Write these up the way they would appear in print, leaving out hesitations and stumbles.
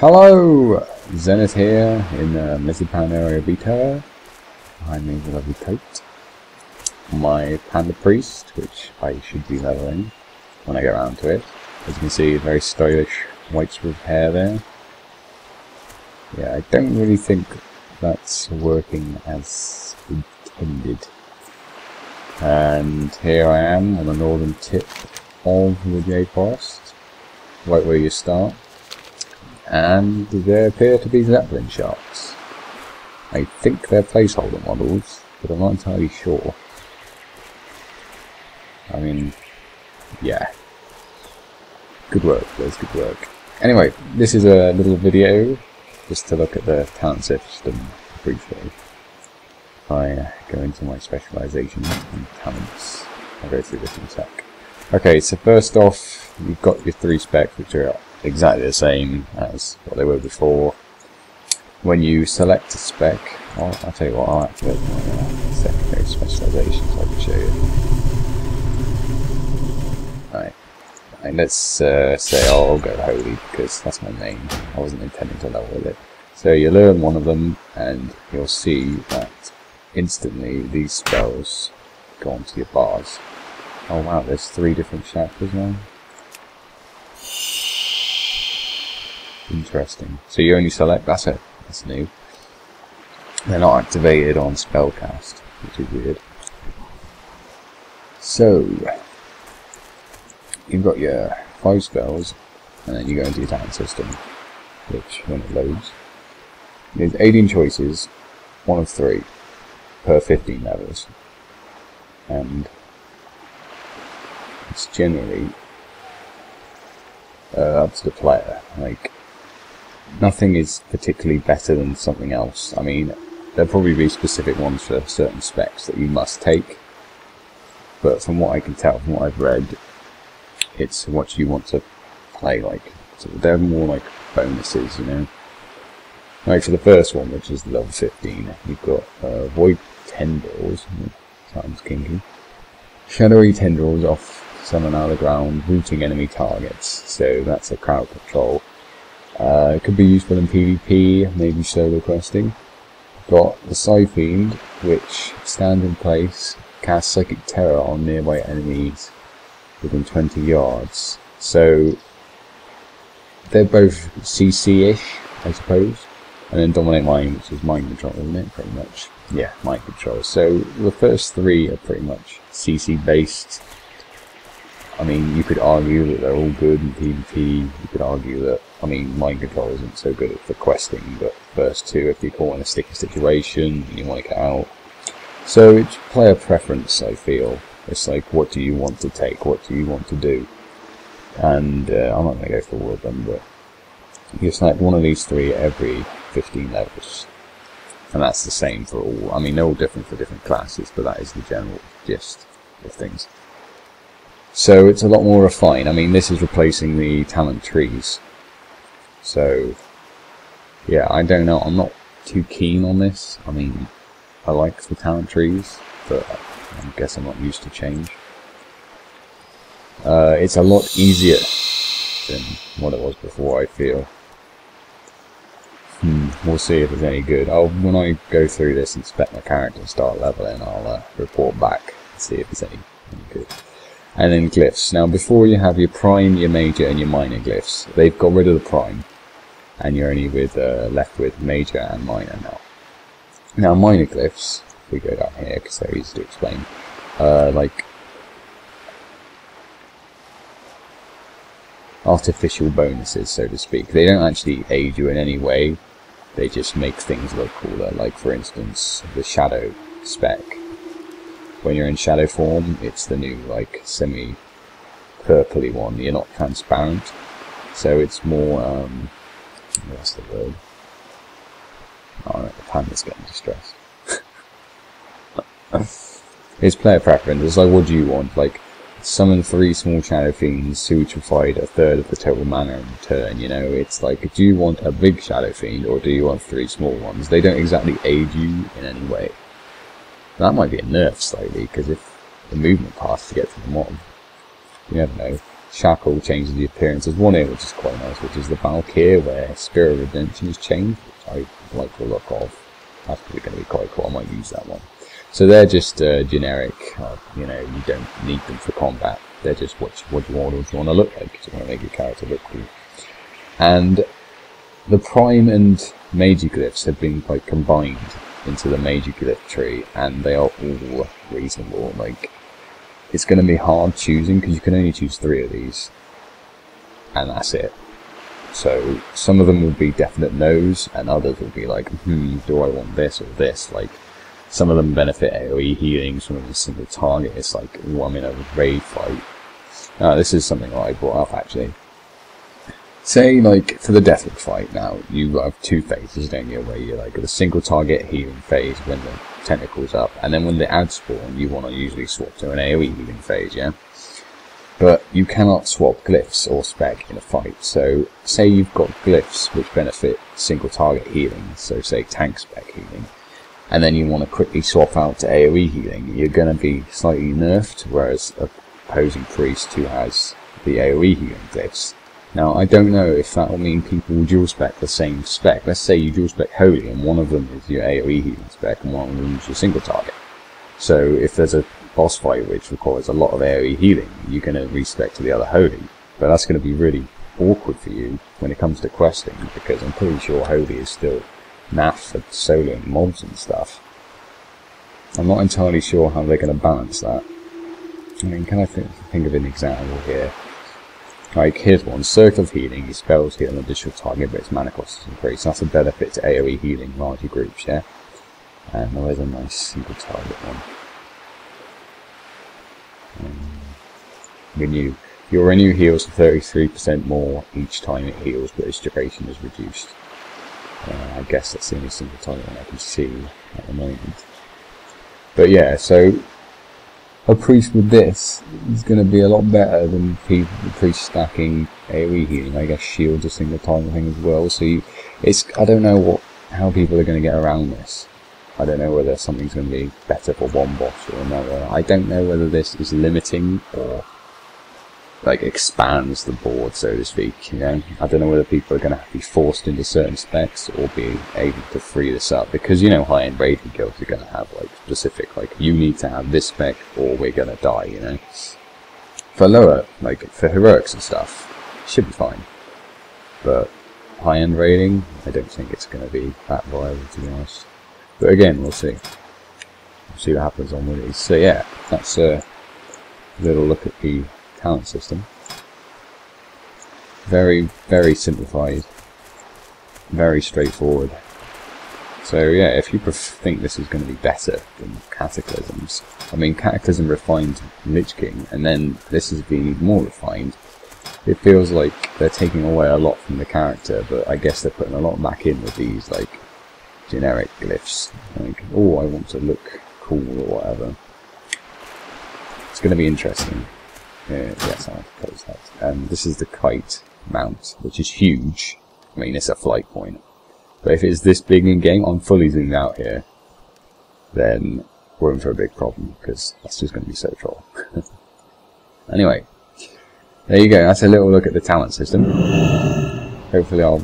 Hello! Zenith here in Pandaria beta. I made a lovely coat. My Panda Priest, which I should be leveling when I get around to it. As you can see, very stylish white strip of hair there. Yeah, I don't really think that's working as intended. And here I am on the northern tip of the Jade Forest, right where you start. And there appear to be Zeppelin sharks. I think they're placeholder models, but I'm not entirely sure. I mean, yeah. Good work, Liz, good work. Anyway, this is a little video just to look at the talent system briefly. If I go into my specialization and talents, I'll go through this in a sec. Okay, so first off, you've got your 3 specs, which are exactly the same as what they were before. When you select a spec, I'll tell you what, I'll activate my secondary specialization so I can show you. Right, and let's say I'll go Holy because that's my main. I wasn't intending to level with it. So you learn one of them and you'll see that instantly these spells go onto your bars. Oh wow, there's 3 different chapters now. Interesting. So you only select, that's it, that's new. They're not activated on spellcast, which is weird. So, you've got your 5 spells, and then you go into your talent system, which, when it loads, there's 18 choices, 1 of 3, per 15 levels. And it's generally up to the player. Like, nothing is particularly better than something else. I mean, there'll probably be specific ones for certain specs that you must take, but from what I can tell, from what I've read, it's what you want to play like. So they're more like bonuses, you know. Right, for the first one, which is level 15, you've got Void Tendrils, sounds kinky. Shadowy Tendrils off summon out of the ground, rooting enemy targets, so that's a crowd control. It could be useful in PvP, maybe solo questing. Got the Scythe Fiend, which stands in place, casts Psychic Terror on nearby enemies within 20 yards. So they're both CC-ish, I suppose. And then Dominate Mind, which is mind control, isn't it? Pretty much. Yeah, mind control. So the first 3 are pretty much CC based. I mean, you could argue that they're all good in PvP. You could argue that, I mean, mind control isn't so good for questing, but first 2, if you're caught in a sticky situation and you want to get out. So it's player preference, I feel. It's like, what do you want to take? What do you want to do? And I'm not going to go through all of them, but you select one of these 3 every 15 levels. And that's the same for all. I mean, they're all different for different classes, but that is the general gist of things. So it's a lot more refined. I mean, this is replacing the talent trees. So, yeah, I don't know. I'm not too keen on this. I mean, I like the talent trees, but I guess I'm not used to change. It's a lot easier than what it was before, I feel. We'll see if it's any good. When I go through this and spec my character and start leveling, I'll report back and see if it's any good. And then glyphs. Now, before you have your prime, your major, and your minor glyphs, they've got rid of the prime, and you're only left with major and minor now. Now, minor glyphs, if we go down here, because they're easy to explain, like artificial bonuses, so to speak. They don't actually aid you in any way. They just make things look cooler. Like, for instance, the shadow spec. When you're in shadow form, it's the new, like, semi-purpley one. You're not transparent, so it's more, what's the word? Oh, the panda's getting distressed. It's player preference. It's like, what do you want? Like, summon 3 small shadow fiends who provide 1/3 of the total mana in return, you know? It's like, do you want a big shadow fiend, or do you want 3 small ones? They don't exactly aid you in any way. That might be a nerf slightly, because if the movement path to get to the mob, you never know. Shackle changes the appearance as one here, which is quite nice, which is the Valkyr, where Spirit of Redemption is changed, which I like the look of. That's probably going to be quite cool. I might use that one. So they're just generic, you know, you don't need them for combat. They're just what you want to look like, because you want to make your character look cool. And the Prime and Magiglyphs have been like combined into the Magiglyph tree, and they are all reasonable. Like, it's going to be hard choosing, because you can only choose 3 of these, and that's it. So some of them will be definite no's, and others will be like, do I want this or this? Like, some of them benefit AoE healing, some of them single target. It's like, oh, I'm in a raid fight. This is something that I brought up actually. Say, like, for the Deathloop fight now, you have 2 phases, don't you, where you're like, got a single target healing phase when the tentacle's up, and then when the ads spawn, you want to usually swap to an AoE healing phase, yeah? But you cannot swap glyphs or spec in a fight, so say you've got glyphs which benefit single target healing, so say tank spec healing, and then you want to quickly swap out to AoE healing, you're going to be slightly nerfed, whereas opposing priest who has the AoE healing glyphs. Now, I don't know if that will mean people will dual spec the same spec. Let's say you dual spec Holy, and one of them is your AoE healing spec, and one of them is your single target. So if there's a boss fight which requires a lot of AoE healing, you're going to respec to the other Holy. But that's going to be really awkward for you when it comes to questing, because I'm pretty sure Holy is still naff for soloing mobs and stuff. I'm not entirely sure how they're going to balance that. I mean, can I think of an example here? Like, here's one. Circle of Healing. Your spells hit an additional target, but its mana cost is increased. That's a benefit to AoE healing larger groups, yeah? And there's a nice single target one. Renew. Your renew heals 33% more each time it heals, but its duration is reduced. I guess that's the only single target one I can see at the moment. But yeah, so a priest with this is going to be a lot better than the priest stacking AoE healing. I guess shield's a single target thing as well. So I don't know how people are going to get around this. I don't know whether something's going to be better for one boss or another. I don't know whether this is limiting or like expands the board, so to speak, you know. I don't know whether people are going to be forced into certain specs or be able to free this up, because, you know, high-end raiding guilds are going to have like specific, like, you need to have this spec or we're going to die, you know. For lower, like for heroics and stuff, it should be fine, but high-end raiding, I don't think it's going to be that viable, to be honest. But again, we'll see. We'll see what happens on with these. So yeah, that's a little look at the talent system. Very, very simplified, very straightforward. So yeah, if you think this is going to be better than Cataclysms, I mean, Cataclysm refined Lich King, and then this is being more refined. It feels like they're taking away a lot from the character, but I guess they're putting a lot back in with these like generic glyphs. Like, oh, I want to look cool or whatever. It's going to be interesting. Yes, I'll close that. And this is the kite mount, which is huge. I mean, it's a flight point. But if it's this big in game, I'm fully zoomed out here, then we're in for a big problem, because that's just going to be so troll. Anyway, there you go. That's a little look at the talent system. Hopefully I'll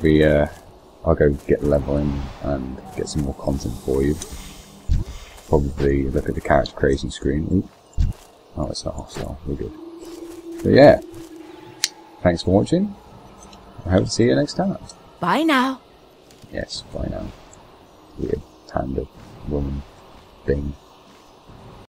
go get leveling and get some more content for you. Probably look at the character creation screen. Ooh. Oh, it's not hostile. We're good. So yeah, thanks for watching. I hope to see you next time. Bye now. Yes, bye now. Weird panda woman thing.